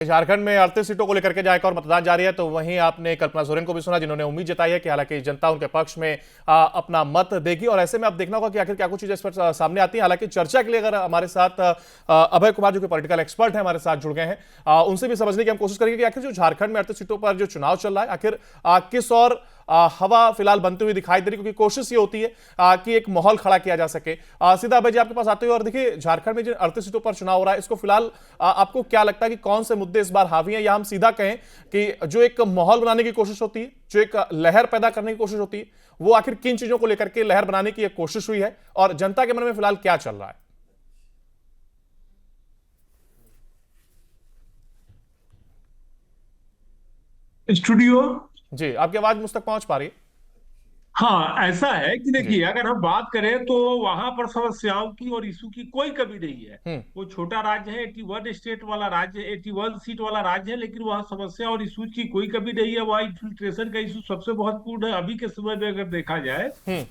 झारखंड में 38 सीटों को लेकर के जहां एक और मतदान जारी है, तो वहीं आपने कल्पना सोरेन को भी सुना, जिन्होंने उम्मीद जताई है कि हालांकि जनता उनके पक्ष में अपना मत देगी। और ऐसे में आप देखना होगा कि आखिर क्या कुछ चीजें इस पर सामने आती है। हालांकि चर्चा के लिए अगर हमारे साथ अभय कुमार, जो कि पॉलिटिकल एक्सपर्ट है, हमारे साथ जुड़ गए हैं, उनसे भी समझने की हम कोशिश करेंगे कि आखिर जो झारखंड में 38 सीटों पर जो चुनाव चल रहा है, आखिर किस और हवा फिलहाल बनती हुई दिखाई दे रही, क्योंकि कोशिश ये होती है कि एक माहौल खड़ा किया जा सके। सीधा अभय जी आपके पास आते हुए, और देखिए झारखंड में जिन 38 सीटों पर चुनाव हो रहा है, इसको फिलहाल आपको क्या लगता है कि कौन से मुद्दे इस बार हावी हैं, या हम सीधा कहें कि जो एक माहौल बनाने की कोशिश होती है, जो एक लहर पैदा करने की कोशिश होती है, वो आखिर किन चीजों को लेकर के लहर बनाने की एक कोशिश हुई है, और जनता के मन में फिलहाल क्या चल रहा है? स्टूडियो। जी, आपकी आवाज मुझ तक पहुंच पा रही है? हाँ, ऐसा है कि जी। देखिए, अगर हम बात करें तो वहां पर समस्याओं की और इशू की कोई कमी नहीं है। हम्म। वो छोटा राज्य है, 81 स्टेट वाला राज्य, 81 सीट वाला राज्य है, लेकिन वहाँ समस्या और इशू की कोई कमी नहीं है। वहाँ इन्फिल्ट्रेशन का इशू सबसे महत्वपूर्ण है अभी के समय में अगर देखा जाए। हम्म।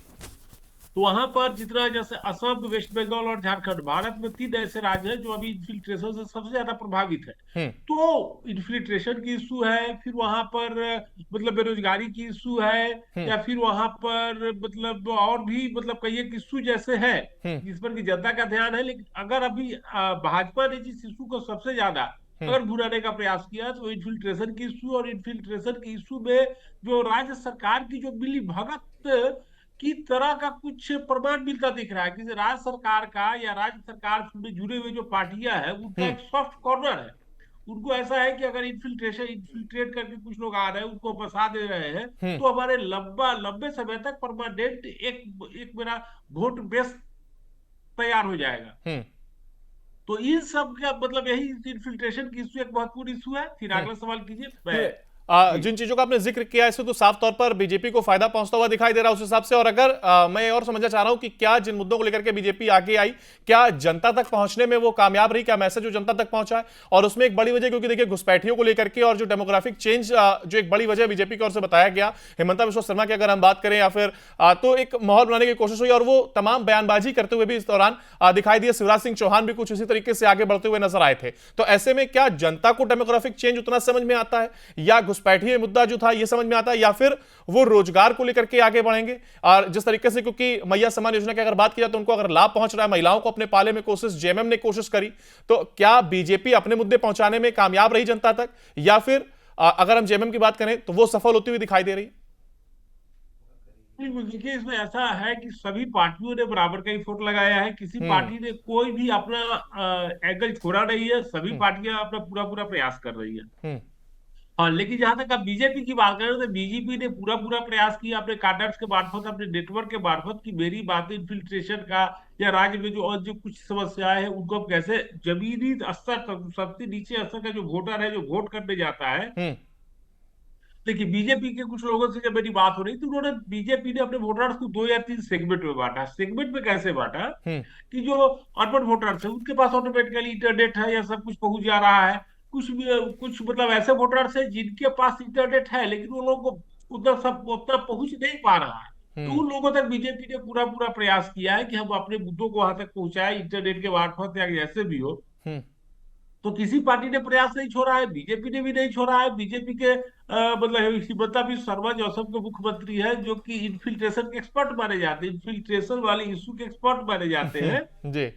तो वहां पर जितना, जैसे असम, वेस्ट बंगाल और झारखंड, भारत में तीन ऐसे राज्य हैं जो अभी इन्फिल्ट्रेशन से सबसे ज्यादा प्रभावित है। हम्म। तो इन्फिल्ट्रेशन की इशू है, फिर वहां पर मतलब बेरोजगारी की इशू है, हम्म। या फिर वहां पर मतलब और भी मतलब कई एक इशू जैसे है हम्म। जिस पर कि जनता का ध्यान है। लेकिन अगर अभी भाजपा ने जिस इशू को सबसे ज्यादा हम्म। अगर भुनाने का प्रयास किया तो इन्फिल्ट्रेशन की इशू, और इन्फिल्ट्रेशन की इशू में जो राज्य सरकार की जो मिली भगत की तरह का कुछ प्रमाण मिलता दिख रहा है कि राज्य सरकार का या राज्य सरकार से जुड़े हुए जो पार्टियां हैं उनका हम्म। एक सॉफ्ट कॉर्नर है। उनको ऐसा है कि अगर इन्फिल्ट्रेट करके कुछ लोग आ रहे हैं, उनको फंसा दे रहे हैं, हम्म। तो हमारे लंबा लंबे समय तक परमानेंट एक एक मेरा वोट बेस तैयार हो जाएगा। हम्म। तो इन सब का मतलब यही इन्फिल्ट्रेशन की इशू एक महत्वपूर्ण इशू है। फिर हम्म। अगला सवाल कीजिए। मैं। नहीं, जी। जिन चीजों का आपने जिक्र किया है, इससे तो साफ तौर पर बीजेपी को फायदा पहुंचता हुआ दिखाई दे रहा है उस हिसाब से। और अगर मैं ये और समझना चाह रहा हूं कि क्या जिन मुद्दों को लेकर के बीजेपी आगे आई, क्या जनता तक पहुंचने में वो कामयाब रही, क्या मैसेज जो जनता तक पहुंचा है? और उसमें एक बड़ी वजह, क्योंकि देखिए घुसपैठियों को लेकर के और जो डेमोग्राफिक चेंज, जो एक बड़ी वजह बीजेपी की ओर से बताया गया, हेमंता बिश्वा शर्मा की अगर हम बात करें, या फिर तो एक माहौल बनाने की कोशिश हुई, और वो तमाम बयानबाजी करते हुए भी इस दौरान दिखाई दिए। शिवराज सिंह चौहान भी कुछ इसी तरीके से आगे बढ़ते हुए नजर आए थे। तो ऐसे में क्या जनता को डेमोग्राफिक चेंज उतना समझ में आता है, या घुसपैठिए मुद्दा जो था ये समझ में आता है, या फिर वो रोजगार को लेकर के आगे बढ़ेंगे? और जिस तरीके से, क्योंकि मैया सम्मान योजना की अगर बात की जाए तो उनको अगर लाभ पहुंच रहा है, महिलाओं को अपने पाले में कोशिश जेएमएम ने कोशिश करी, तो क्या बीजेपी अपने मुद्दे पहुंचाने में कामयाब रही जनता तक, या फिर अगर हम जेएमएम की बात करें तो वो सफल होती हुई दिखाई दे रही? नहीं, देखिए, इसमें ऐसा है कि सभी पार्टियों ने बराबर का एफर्ट लगाया है। किसी हम्म। पार्टी ने कोई भी अपना एंगल छोड़ा नहीं है। सभी हम्म। पार्टियां अपना पूरा पूरा प्रयास कर रही है। हम्म। हाँ, लेकिन जहां तक आप बीजेपी की बात करें तो बीजेपी ने पूरा पूरा प्रयास किया अपने कार्डर्स के मार्फत, अपने नेटवर्क के मार्फत, की मेरी बात इन्फिल्ट्रेशन का या राज्य में जो और जो कुछ समस्याएं हैं उनको अब कैसे जमीनी स्तर तक, सबसे नीचे स्तर का जो वोटर है जो वोट करने जाता है। हम्म। देखिए, बीजेपी के कुछ लोगों से जब मेरी बात हो रही थी, उन्होंने बीजेपी ने अपने वोटर्स को दो या तीन सेगमेंट में बांटा। सेगमेंट में कैसे बांटा हम्म। कि जो अर्बन वोटर्स है उनके पास ऑटोमेटिकली इंटरनेट है या सब कुछ पहुंच जा रहा है। कुछ भी कुछ मतलब ऐसे वोटर्स है जिनके पास इंटरनेट है लेकिन वो लोगों को उतना पहुंच नहीं पा रहा है। तो हम्म। उन लोगों तक बीजेपी ने पूरा पूरा प्रयास किया है कि हम अपने मुद्दों को वहां तक पहुंचाए, इंटरनेट के मार्फत या जैसे भी हो। हम्म। तो किसी पार्टी ने प्रयास नहीं छोड़ा है, बीजेपी ने भी नहीं छोड़ा है। बीजेपी के मतलब हिमंता बिस्वा शर्मा जो असम के मुख्यमंत्री है, जो कि इन्फिल्ट्रेशन के एक्सपर्ट माने जाते हैं, इन्फिल्ट्रेशन वाले इशू के एक्सपर्ट माने जाते हैं। जी।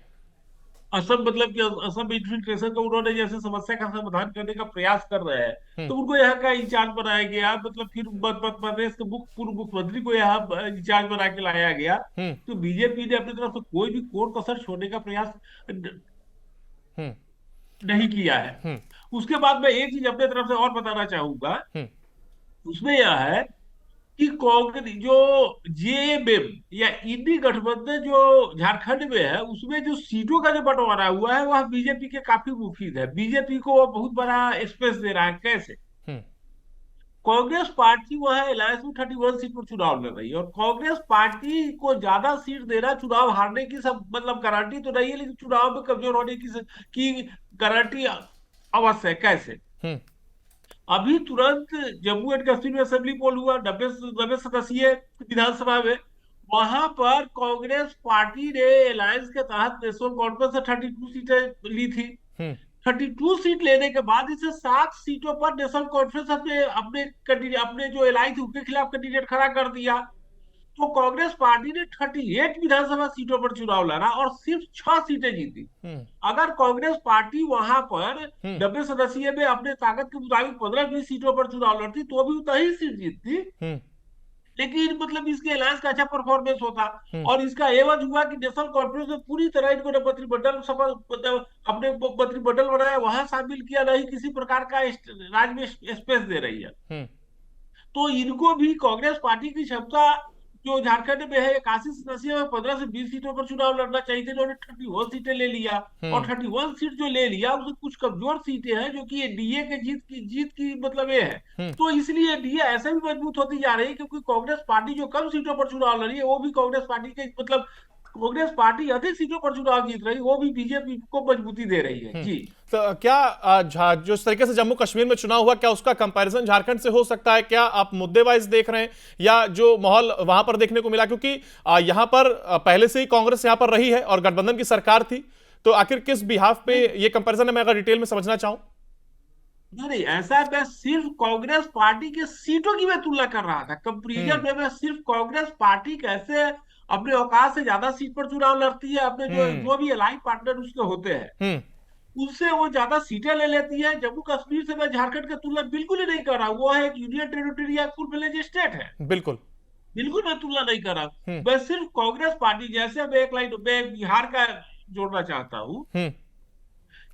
असम मतलब कि असम में इन्फिल्ट्रेशन का उन्होंने जैसे समस्या का समाधान करने का प्रयास कर रहे हैं। हम्म। तो उनको यहाँ का इंचार्ज बनाया गया, मतलब फिर मध्य प्रदेश के पूर्व मुख्यमंत्री को यहाँ इंचार्ज बना के लाया गया। हम्म। तो बीजेपी ने अपनी तरफ से कोई भी कोर कसर छोड़ने का प्रयास हम्म। नहीं किया है। हम्म। उसके बाद मैं एक चीज अपने तरफ से और बताना चाहूंगा। हम्म। उसमें यह है कि कांग्रेस जो जेएमएम या इंडी गठबंधन जो झारखंड में है, उसमें जो सीटों का जो बंटवारा हुआ है वह बीजेपी के काफी मुफीद है। बीजेपी को वो बहुत बड़ा स्पेस दे रहा है। कैसे? हम्म। कांग्रेस पार्टी वह अलायंस में 31 सीट पर चुनाव लड़ रही है, और कांग्रेस पार्टी को ज्यादा सीट देना चुनाव हारने की सब मतलब गारंटी तो नहीं है, लेकिन चुनाव में कमजोर होने की गारंटी अवश्य है। कैसे? हम्म। अभी तुरंत जम्मू एंड कश्मीर में असेंबली पोल हुआ, 90 सदस्यीय विधानसभा में। वहां पर कांग्रेस पार्टी ने अलायंस के तहत नेशनल कॉन्फ्रेंस से 32 सीटें ली थी। हम्म। 32 सीट लेने के बाद इसे 7 सीटों पर नेशनल कॉन्फ्रेंस अपने अपने अपने जो एलाई थे उनके खिलाफ कैंडिडेट खड़ा कर दिया। तो कांग्रेस पार्टी ने 38 विधानसभा सीटों पर चुनाव लड़ा और सिर्फ 6 सीटें जीती। हम्म। अगर कांग्रेस पार्टी वहां पर हम्म। 90 सदस्यीय में अपने ताकत के मुताबिक 15-20 सीटों पर चुनाव लड़ती तो भी उतना ही सीट जीतती। हम्म। लेकिन मतलब इसके अलायंस का अच्छा परफॉर्मेंस होता हम्म। और इसका एवज हुआ कि नेशनल कॉन्फ्रेंस में पूरी तरह इनको ने मंत्रिमंडल सभा मतलब अपने मंत्रिमंडल बनाया, वहां शामिल किया, नहीं किसी प्रकार का राज्य में स्पेस दे रही है। हम्म। तो इनको भी कांग्रेस पार्टी की क्षमता जो झारखंड में है 81 सदस्यों में 15 से 20 सीटों पर चुनाव लड़ना चाहिए थे, इन्होंने 31 सीटें ले लिया। और हम्म। 31 सीट जो ले लिया उसमें कुछ कमजोर सीटें हैं जो कि एनडीए के जीत की मतलब ये है। हम्म। तो इसलिए एनडीए ऐसे भी मजबूत होती जा रही है क्योंकि कांग्रेस पार्टी जो कम सीटों पर चुनाव लड़ी है वो भी कांग्रेस पार्टी के मतलब कांग्रेस पार्टी अधिक सीटों पर चुनाव जीत रही, वो भी बीजेपी को मजबूती दे रही है। जी तो क्या जो इस तरीके से जम्मू कश्मीर में चुनाव हुआ, क्या उसका कंपैरिजन झारखंड से हो सकता है? क्या आप मुद्दे वाइज देख रहे हैं या जो माहौल वहां पर देखने को मिला, क्योंकि यहां पर पहले से ही कांग्रेस यहां पर रही है और गठबंधन की सरकार थी, तो आखिर किस बिहाफ पे ये कंपैरिजन है, मैं अगर डिटेल में समझना चाहूं। नहीं, ऐसा है, मैं सिर्फ कांग्रेस पार्टी के सीटों की मैं तुलना कर रहा था। कंपेरिजन हम्म। में मैं सिर्फ कांग्रेस पार्टी कैसे अपने औकात से ज्यादा सीट पर चुनाव लड़ती है, अपने जो हम्म। जो भी अलाइन पार्टनर उसके होते हैं हम्म। उससे वो ज्यादा सीटें ले लेती है। जम्मू कश्मीर से मैं झारखंड की तुलना बिल्कुल ही नहीं कर रहा हूँ, वो है एक यूनियन टेरिटरी या फुल फ्लेज स्टेट है। बिल्कुल। बिल्कुल मैं तुलना नहीं कर रहा हूँ। हम्म। मैं सिर्फ कांग्रेस पार्टी जैसे मैं एक लाइन में बिहार का जोड़ना चाहता हूँ हम्म।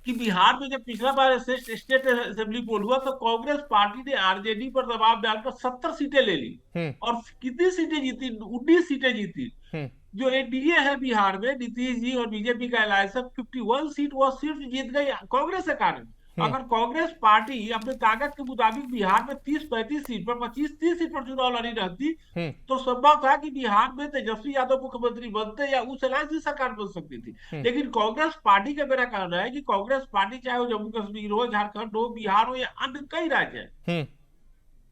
कि बिहार में जब पिछला बार स्टेट असेंबली पोल हुआ तो कांग्रेस पार्टी ने आरजेडी पर दबाव डालकर 70 सीटें ले ली। हम्म। और कितनी सीटें जीती? 19 सीटें जीती। हम्म। जो एनडीए है बिहार में नीतीश जी और बीजेपी का अलायंस 51 सीट वो सिर्फ जीत गई कांग्रेस के कारण। हम्म। अगर कांग्रेस पार्टी अपने ताकत के मुताबिक बिहार में 30-35 सीट पर 25-30 सीट पर चुनाव लड़ी रहती हम्म। तो संभव था कि बिहार में तेजस्वी यादव मुख्यमंत्री बनते या उस अलायंस की सरकार बन सकती थी। हम्म। लेकिन कांग्रेस पार्टी का मेरा कहना है कि कांग्रेस पार्टी चाहे वो जम्मू कश्मीर हो, झारखंड हो, बिहार हो या अन्य कई राज्य है, हम्म।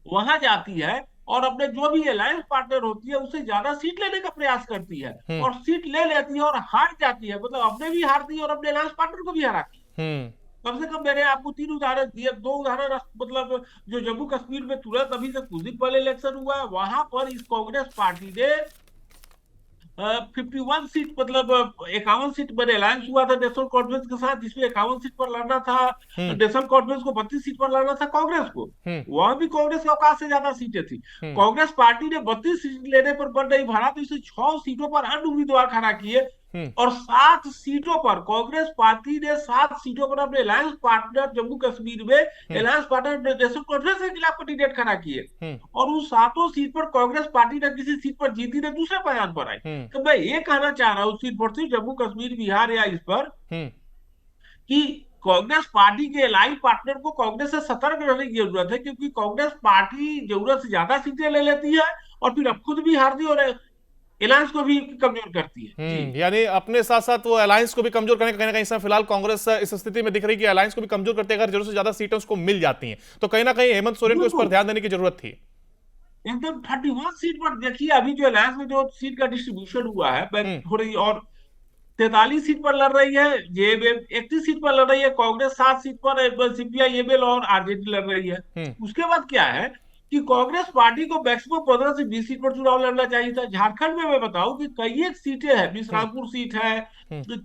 वहां जाती है और अपने जो भी अलायंस पार्टनर होती है उससे ज्यादा सीट लेने का प्रयास करती है हम्म। और सीट ले लेती है और हार जाती है, मतलब अपने भी हारती है और अपने अलायंस पार्टनर को भी हराती है। हम्म। कम से कम मैंने आपको 3 उदाहरण दिए, 2 उदाहरण मतलब जो जम्मू कश्मीर में तुरंत अभी से कुछ दिन पहले इलेक्शन हुआ है वहां पर इस कांग्रेस पार्टी ने 51 सीट मतलब 51 सीट पर अलायंस हुआ था नेशनल कॉन्फ्रेंस के साथ जिसमें 51 सीट पर लड़ना था। हम्म। नेशनल कॉन्फ्रेंस को 32 सीट पर लड़ना था कांग्रेस को। हम्म। वहां भी कांग्रेस के औकात से ज्यादा सीटें थी। हम्म। कांग्रेस पार्टी ने 32 सीट लेने पर बन नहीं भरा तो इसे 6 सीटों पर अन्य उम्मीदवार खड़ा किए हम्म। और 7 सीटों पर कांग्रेस पार्टी ने 7 सीटों पर अपने अलायंस पार्टनर जम्मू कश्मीर में हम्म। अलायंस पार्टनर नेशनल कॉन्फ्रेंस के खिलाफ कैंडिडेट खड़ा किए। हम्म। और उन 7 सीट पर कांग्रेस पार्टी न किसी सीट पर जीती न दूसरे पायदान पर आई। हम्म। तो मैं ये कहना चाह रहा हूँ सीट पर सिर्फ जम्मू कश्मीर बिहार या इस पर हम्म। कि कांग्रेस पार्टी के अलाइन पार्टनर को कांग्रेस से सतर्क रहने की जरूरत है क्योंकि कांग्रेस पार्टी जरूरत से ज्यादा सीटें ले लेती है और फिर अब खुद भी हारती है और अलायंस को भी कमजोर करती है। जी यानी अपने साथ साथ वो अलायंस को भी कमजोर करने का कहीं ना कहीं समय फिलहाल कांग्रेस इस स्थिति में दिख रही है कि अलायंस को भी कमजोर करते अगर जरूरत से ज्यादा सीटें उसको मिल जाती हैं, तो कहीं ना कहीं हेमंत सोरेन को इस पर बिल्कुल ध्यान देने की जरूरत थी। एकदम 31 सीट पर देखिए अभी जो अलायंस में जो सीट का डिस्ट्रीब्यूशन हुआ है मैं हम्म। थोड़ी और 43 सीट पर लड़ रही है जेएमएम, 31 सीट पर लड़ रही है कांग्रेस, 7 सीट पर सीपीआई एमएल और आरजेडी लड़ रही है। हम्म। उसके बाद क्या है कि कांग्रेस पार्टी को मैक्सिमम 15 से 20 सीट पर चुनाव लड़ना चाहिए था। झारखंड में मैं बताऊं कि कई एक सीटें हैं, हम्म। बिश्रामपुर सीट है, हम्म।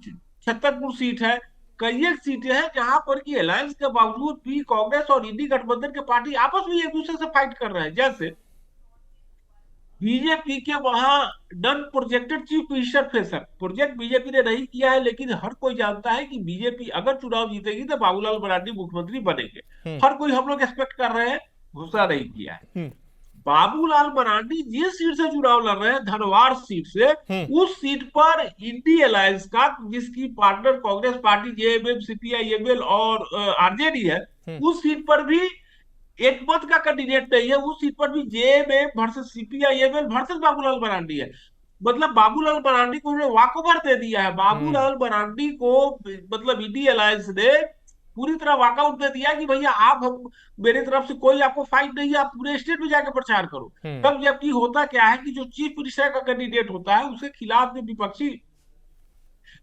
छतरपुर सीट है, कई एक सीटें हैं जहां पर की अलायंस के बावजूद भी कांग्रेस और इंडी गठबंधन के पार्टी आपस में एक दूसरे से फाइट कर रहे हैं। जैसे बीजेपी के वहां नन प्रोजेक्टेड चीफ मिनिस्टर थे सर, प्रोजेक्ट बीजेपी ने नहीं किया है लेकिन हर कोई जानता है कि बीजेपी अगर चुनाव जीतेगी तो बाबूलाल मरांडी मुख्यमंत्री बनेंगे। हम्म। हर कोई हम लोग एक्सपेक्ट कर रहे हैं, घोषणा नहीं किया है। हम्म। बाबूलाल मरांडी जिस सीट से चुनाव लड़ रहे हैं धनवार सीट से, हम्म। उस सीट पर इंडी अलायंस का जिसकी partner Congress party JMM CPI ML और आरजेडी है, हम्म। उस सीट पर भी एक मत का कैंडिडेट नहीं है। उस सीट पर भी JMM versus CPIML versus Babulal Marandi है। मतलब बाबूलाल मरांडी को उन्होंने वॉकओवर दे दिया है। हम्म। बाबूलाल मरांडी को मतलब इंडी अलायंस ने पूरी तरह वॉकआउट दे दिया कि भैया आप हम मेरे तरफ से कोई आपको फाइट नहीं है, आप पूरे स्टेट में जाकर प्रचार करो। हम्म। तब जबकि होता क्या है कि जो चीफ मिनिस्टर का कैंडिडेट होता है उसके खिलाफ जो विपक्षी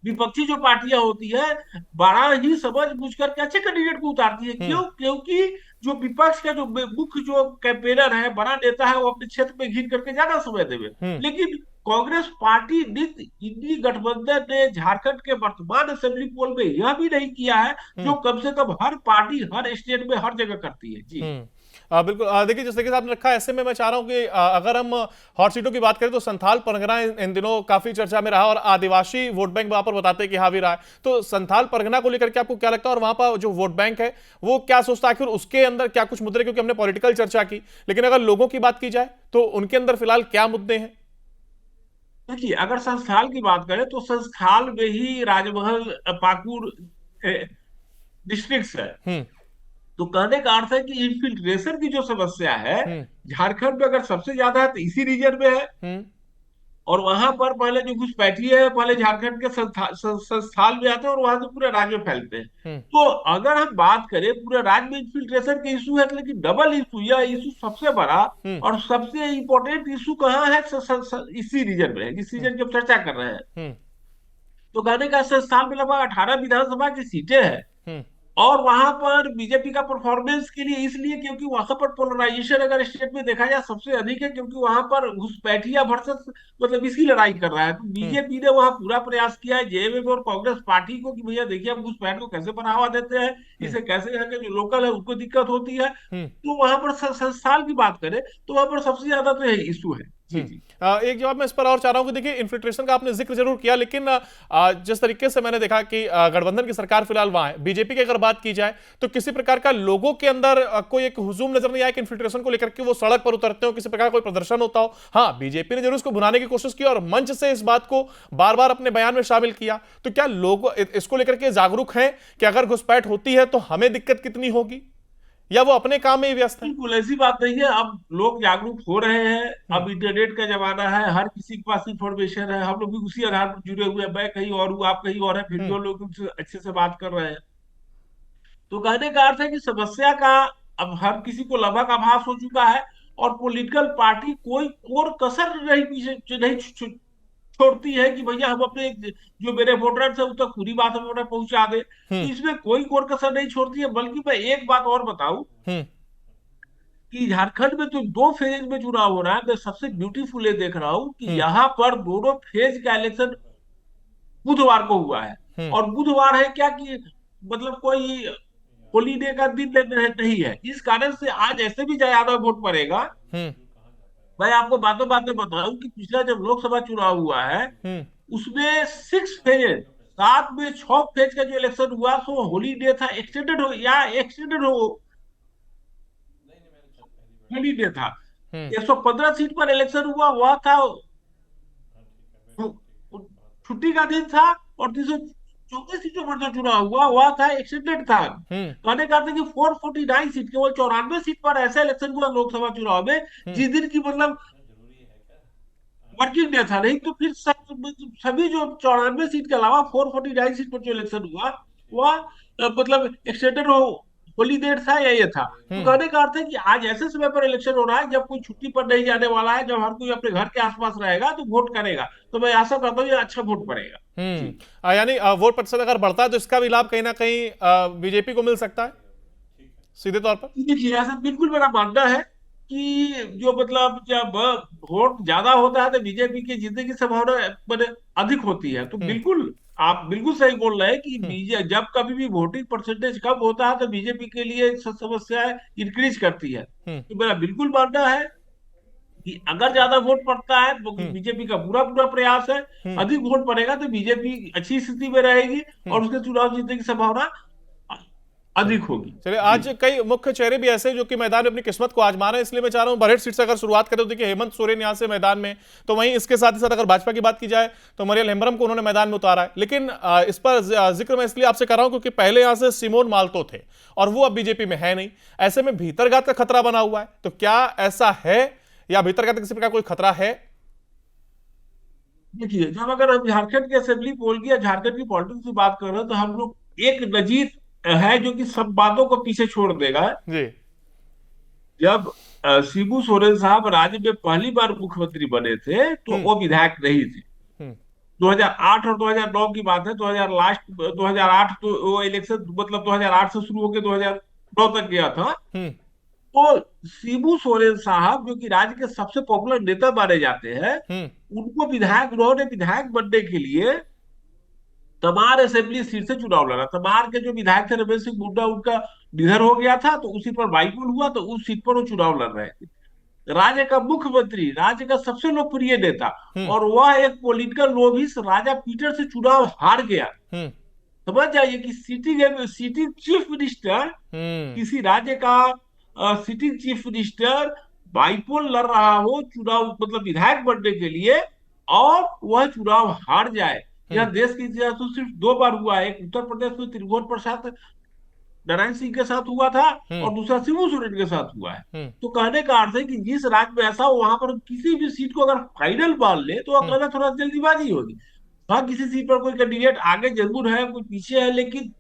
विपक्षी जो पार्टियां होती है बड़ा ही समझ बुझ करके अच्छे कैंडिडेट को उतारती है। हम्म। क्यों? क्योंकि जो विपक्ष का जो मुख्य जो कैंपेनर है, बड़ा नेता है, वो अपने क्षेत्र में घिर करके ज्यादा समय देवे। हम्म। लेकिन कांग्रेस पार्टी नित इंडी गठबंधन ने झारखंड के वर्तमान असेंबली पोल में यह भी नहीं किया है, हम्म। जो कम से कम हर पार्टी हर स्टेट में हर जगह करती है। जी। बिल्कुल। देखिए, जिस तरीके से आपने रखा है, ऐसे में मैं चाह रहा हूं कि अगर हम हॉट सीटों की बात करें तो संथाल परगना इन दिनों काफी चर्चा में रहा और आदिवासी वोट बैंक वहां पर बताते हैं कि हावी रहा है। तो संथाल परगना को लेकर के आपको क्या लगता है और वहां पर जो वोट बैंक है वो क्या सोचता है, आखिर उसके अंदर क्या कुछ मुद्दे, क्योंकि हमने पॉलिटिकल चर्चा की, लेकिन अगर लोगों की बात की जाए तो उनके अंदर फिलहाल क्या मुद्दे हैं? देखिए, अगर संस्थाल की बात करें तो संस्थाल में ही राजमहल पाकुड़ डिस्ट्रिक्ट है। हम्म। तो कहने का अर्थ है कि इन्फिल्ट्रेशन की जो समस्या है हम्म। झारखंड में अगर सबसे ज्यादा है तो इसी रीजन में है। हम्म। और वहां पर पहले जो घुसपैठी है पहले झारखंड के संस्थान में आते हैं और वहां से पूरे राज्य में फैलते हैं। हम्म। तो अगर हम बात करें पूरे राज्य में इन्फिल्ट्रेशन के इशू है, लेकिन डबल इशू, यह इशू सबसे बड़ा हम्म। और सबसे इंपॉर्टेंट इशू कहाँ है? इसी रीजन में है, इस हम्म। रीजन की हम चर्चा कर रहे हैं। हम्म। तो कहने का संस्थान में लगभग 18 विधानसभा की सीटें हैं। हम्म। और वहां पर बीजेपी का परफॉर्मेंस के लिए इसलिए क्योंकि वहां पर पोलराइजेशन अगर स्टेट में देखा जाए सबसे अधिक है, क्योंकि वहां पर घुसपैठिया वर्सेस मतलब इसकी लड़ाई कर रहा है। तो हम्म। बीजेपी ने वहां पूरा प्रयास किया है जेएमएम और कांग्रेस पार्टी को कि भैया देखिए हम घुसपैठ को कैसे बढ़ावा देते हैं, हम्म। इसे कैसे यहाँ के जो लोकल है उनको दिक्कत होती है। हम्म। तो वहां पर संस्थान की बात करें तो वहां पर सबसे ज्यादा तो यही इशू है। जी जी। एक जवाब मैं इस पर और चाह रहा हूं कि देखिए, इन्फिल्ट्रेशन का आपने जिक्र जरूर किया, लेकिन जिस तरीके से मैंने देखा कि गठबंधन की सरकार फिलहाल वहां है, बीजेपी की अगर बात की जाए तो किसी प्रकार का लोगों के अंदर कोई एक हुजूम नजर नहीं आया कि इन्फिल्ट्रेशन को लेकर के वो सड़क पर उतरते हो, किसी प्रकार का कोई प्रदर्शन होता हो। हाँ, बीजेपी ने जरूर इसको भुनाने की कोशिश की और मंच से इस बात को बार बार अपने बयान में शामिल किया। तो क्या लोग इसको लेकर के जागरूक हैं कि अगर घुसपैठ होती है तो हमें दिक्कत कितनी होगी, या वो अपने काम में ही व्यस्त है? बिल्कुल ऐसी बात नहीं है। अब लोग जागरूक हो रहे हैं, हम्म। अब इंटरनेट का जमाना है, हर किसी के पास इंफॉर्मेशन है। हम लोग भी उसी आधार पर जुड़े हुए हैं, मैं कहीं और हूँ, आप कहीं और है, फिर भी हम्म। हम लोग उनसे अच्छे से बात कर रहे हैं। तो कहने का अर्थ है कि समस्या का अब हर किसी को लगभग आभास हो चुका है। और पॉलिटिकल पार्टी कोई कोर कसर नहीं पीछे नहीं छोड़ती है कि भैया हम अपने जो मेरे वोटर्स है उन तक पूरी बात हम उन्हें पहुंचा दे। तो हम्म। इसमें कोई कोर कसर नहीं छोड़ती है। बल्कि मैं एक बात और बताऊं हम्म। कि झारखंड में तो 2 फेज में चुनाव हो रहा है। मैं सबसे ब्यूटीफुल ये देख रहा हूँ कि हम्म। यहाँ पर दोनों फेज का इलेक्शन बुधवार को हुआ है। हम्म। और बुधवार है क्या कि मतलब कोई हॉलीडे का दिन नहीं है, इस कारण से आज ऐसे भी ज्यादा वोट पड़ेगा। हम्म। मैं आपको बातों बातों बताऊं कि पिछला जब लोकसभा चुनाव हुआ है हम्म। उसमें 6 फेज, 7 में 6 फेज का जो इलेक्शन हुआ सो हॉलीडे था, एक्सटेंडेड हो या एक्सटेंडेड हो हॉलीडे था। हम्म। 115 सीट पर इलेक्शन हुआ, वह था छुट्टी का दिन था। और 334 सीटों पर जो चुनाव हुआ वह था एक्सटेंडेड था। हम्म। कहने का था कि 449 सीट, केवल 94 सीट पर ऐसा इलेक्शन हुआ लोकसभा चुनाव में हम्म। जिस दिन की मतलब वर्किंग डे था। नहीं तो फिर सभी जो 94 सीट के अलावा 449 सीट पर जो इलेक्शन हुआ वह मतलब एक्सटेंडेड हो हॉलीडे था या ये था। तो हम्म। कहने का अर्थ है कि आज ऐसे समय पर इलेक्शन हो रहा है जब कोई छुट्टी पर नहीं जाने वाला है, जब हर कोई अपने घर के आसपास रहेगा तो वोट करेगा। तो मैं आशा करता हूँ ये अच्छा वोट पड़ेगा। जी। यानी वोट प्रतिशत अगर बढ़ता है तो इसका भी लाभ कहीं ना कहीं बीजेपी को मिल सकता है सीधे तौर पर। देखिए ऐसा बिल्कुल मेरा मानना है कि जो मतलब जब वोट ज्यादा होता है तो बीजेपी की जीतने की संभावना मतलब अधिक होती है। तो हम्म। बिल्कुल आप बिल्कुल सही बोल रहे हैं कि हम्म। बीजे जब कभी भी वोटिंग परसेंटेज कम होता है तो बीजेपी के लिए समस्याएं इंक्रीज करती है। हम्म। तो मेरा बिल्कुल मानना है कि अगर ज्यादा वोट पड़ता है तो हम्म। बीजेपी का पूरा पूरा प्रयास है, हम्म। अधिक वोट पड़ेगा तो बीजेपी अच्छी स्थिति में रहेगी हम्म। और उसके चुनाव जीतने की संभावना अधिक होगी। चलिए, जी। आज कई मुख्य चेहरे भी ऐसे हैं जो कि मैदान में अपनी किस्मत को आजमा रहे हैं, इसलिए मैं चाह रहा हूं बरहेट सीट से अगर शुरुआत करें तो देखिए हेमंत सोरेन यहां से मैदान में, तो वहीं इसके साथ ही साथ अगर भाजपा की बात की जाए तो मरियल हेम्ब्रम को उन्होंने मैदान में उतारा है। लेकिन इस पर जिक्र मैं इसलिए आपसे कर रहा हूं क्योंकि पहले यहां से सिमोन माल्तो थे और वो अब बीजेपी में है नहीं। ऐसे में भीतरघात का खतरा बना हुआ है, तो क्या ऐसा है या भीतरघात का किसी प्रकार कोई खतरा है? देखिए जब अगर हम झारखंड के असेंबली पोल की या झारखंड की पॉलिटिक्स की बात कर रहे हैं तो हम लोग एक नजीर है जो कि सब बातों को पीछे छोड़ देगा। जी। जब शिबू सोरेन साहब राज्य में पहली बार मुख्यमंत्री बने थे तो हम्म। वो विधायक नहीं थे। हम्म। 2008 और 2009 की बात है। 2008 तो वो इलेक्शन मतलब 2008 से शुरू होकर 2009 तक गया था। हम्म। तो शिबू सोरेन साहब जो कि राज्य के सबसे पॉपुलर नेता माने जाते हैं, हम्म। उन्होंने विधायक बनने के लिए तमार असेंबली सीट से चुनाव लड़ा। तमार के जो विधायक थे रमेश सिंह मुंडा, उनका निधन हो गया था, तो उसी पर बाईपोल हुआ, तो उस सीट पर वो चुनाव लड़ रहे थे। राज्य का मुख्यमंत्री, राज्य का सबसे लोकप्रिय नेता, हम्म। और वह एक पॉलिटिकल लोभिस्ट राजा पीटर से चुनाव हार गया। हम्म। समझ जाइए कि सिटिंग चीफ मिनिस्टर, हम्म। किसी राज्य का सिटिंग चीफ मिनिस्टर बाईपोल लड़ रहा हो चुनाव मतलब विधायक बनने के लिए, और वह चुनाव हार जाए। यह हम्म। देश के इतिहास में सिर्फ दो बार हुआ है। एक उत्तर प्रदेश में त्रिभुवन प्रसाद नारायण सिंह के साथ हुआ था, हम्म। और दूसरा शिबू सोरेन के साथ हुआ है। हम्म। तो कहने का अर्थ है कि जिस राज्य में ऐसा हो, वहां पर किसी भी सीट को अगर फाइनल मान ले तो हम्म। कहना थोड़ा जल्दीबाजी होगी। हाँ, किसी सीट पर कोई कैंडिडेट आगे जरूर है, कोई पीछे है, लेकिन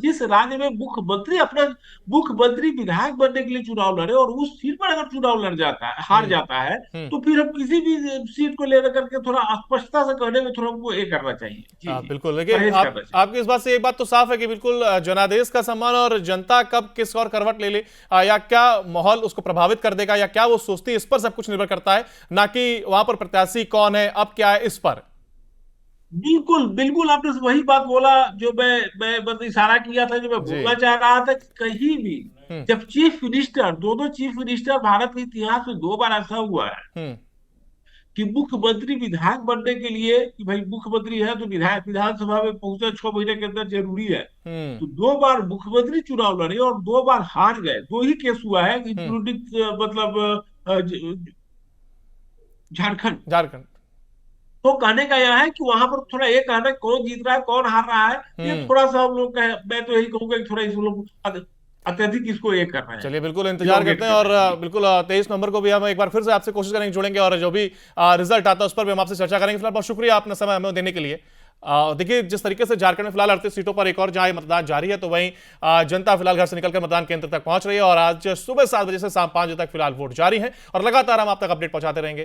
जिस राज्य में मुख्यमंत्री अपना मुख्यमंत्री विधायक बनने के लिए चुनाव लड़े, और उस सीट पर अगर चुनाव लड़ जाता है, हार हम्म। जाता है, हम्म। तो फिर हम किसी भी सीट को लेकर करके थोड़ा स्पष्टता से कहने में थोड़ा हमको ये करना चाहिए। जी जी, बिल्कुल। देखिए, परहेज आप करना चाहिए। आपकी इस बात से एक बात तो साफ है कि बिल्कुल जनादेश का सम्मान और जनता कब किस और करवट ले ले, या क्या माहौल उसको प्रभावित कर देगा या क्या वो सोचती है, इस पर सब कुछ निर्भर करता है, ना कि वहां पर प्रत्याशी कौन है, अब क्या है, इस पर। बिल्कुल बिल्कुल, आपने वही बात बोला जो मैं बस इशारा किया था, जो मैं जी। बोलना चाह रहा था कि कहीं भी हम्म। जब चीफ मिनिस्टर, दोनों चीफ मिनिस्टर, भारत के इतिहास में दो बार ऐसा हुआ है हम्म। कि मुख्यमंत्री विधायक बनने के लिए, कि भाई मुख्यमंत्री है तो विधायक विधानसभा में पहुंचे 6 महीने के अंदर जरूरी है। हम्म। तो दो बार मुख्यमंत्री चुनाव लड़े और दो बार हार गए। दो ही केस हुआ है, हम्म। इंक्लूडिंग मतलब झारखंड। झारखंड। तो कहने का यह है कि वहां पर थोड़ा ये कहना कौन जीत रहा है कौन हार रहा है, ये हम्म। थोड़ा सा हम लोग का, मैं तो यही कहूंगा कि थोड़ा इस लोग अत्यधिक इसको ये कर रहे हैं, चलिए, बिल्कुल इंतजार इलोंगेट करते हैं, कर और रहे हैं जी। बिल्कुल 23 नवंबर को भी हम एक बार फिर से आपसे कोशिश करेंगे जुड़ेंगे, और जो भी रिजल्ट आता है उस पर भी हम आपसे चर्चा करेंगे। फिलहाल बहुत शुक्रिया आपने समय हमें देने के लिए। देखिए, जिस तरीके से झारखंड में फिलहाल 38 सीटों पर एक और जहां मतदान जारी है, तो वहीं जनता फिलहाल घर से निकलकर मतदान केंद्र तक पहुंच रही है, और आज सुबह 7 बजे से शाम 5 बजे तक फिलहाल वोट जारी है, और लगातार हम आप तक अपडेट पहुंचाते रहेंगे।